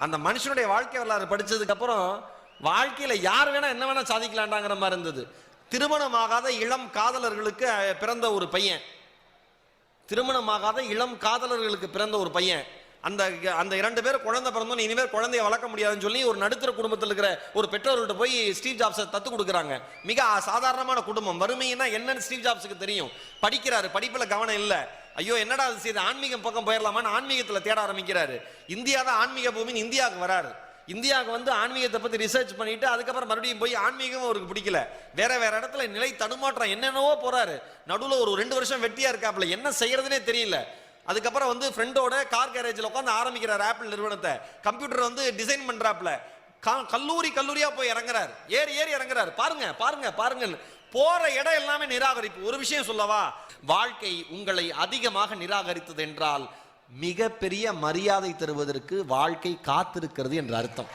அந்த மனுஷனுடைய வாழ்க்கை வரலாறு படிச்சதுக்கு அப்புறம் வாழ்க்கையில யார் வேணா என்ன வேணா சாதிக்கலாண்டாங்கிற மாதிரி இருந்தது. திருமணமாகாத இளம் காதலர்களுக்கு பிறந்த ஒரு பையன், திருமணமாகாத இளம் காதலர்களுக்கு பிறந்த ஒரு பையன். அந்த அந்த 2 பேர் குழந்தை பிறந்தோன்னு இனிமேல் குழந்தைய வளர்க்க முடியாதுன்னு சொல்லி ஒரு நடுத்தர குடும்பத்தில் இருக்கிற ஒரு பெற்றோர்கள்ட்ட போய் ஸ்டீவ் ஜாப்ஸை தத்து கொடுக்குறாங்க. மிக சாதாரணமான குடும்பம். வறுமைன்னா என்னன்னு ஸ்டீவ் ஜாப்ஸுக்கு தெரியும். படிக்கிறாரு, படிப்புல கவனம் இல்லை. ஐயோ என்னடா அது செய்து ஆன்மீகம் பக்கம் போயிடலாமான்னு ஆன்மீகத்தில் தேட ஆரம்பிக்கிறாரு. இந்தியா தான் ஆன்மீக பூமின்னு இந்தியாவுக்கு வராரு. இந்தியாவுக்கு வந்து ஆன்மீகத்தை பற்றி ரிசர்ச் பண்ணிட்டு அதுக்கப்புறம் மறுபடியும் போய் ஆன்மீகம் அவருக்கு பிடிக்கல. வேற வேற இடத்துல நிலை தடுமாற்றம் என்னென்னவோ போறாரு. நடுவில் ஒரு 2 வருஷம் வெட்டியா இருக்காப்புல, என்ன செய்யறதுனே தெரியல. அதுக்கப்புறம் வந்து ஃப்ரெண்டோட கார் கேரேஜில் உட்காந்து ஆரம்பிக்கிறார் ஆப்பிள் நிறுவனத்தை. கம்ப்யூட்டர் வந்து டிசைன் பண்றாப்புல. கல்லூரியா போய் இறங்குறாரு, ஏறி இறங்குறாரு. பாருங்க பாருங்க பாருங்க, போற இடம் எல்லாமே நிராகரிப்பு. ஒரு விஷயம் சொல்லவா, வாழ்க்கை உங்களை அதிகமாக நிராகரித்தது என்றால் மிகப்பெரிய மரியாதை தருவதற்கு வாழ்க்கை காத்திருக்கிறது என்ற அர்த்தம்.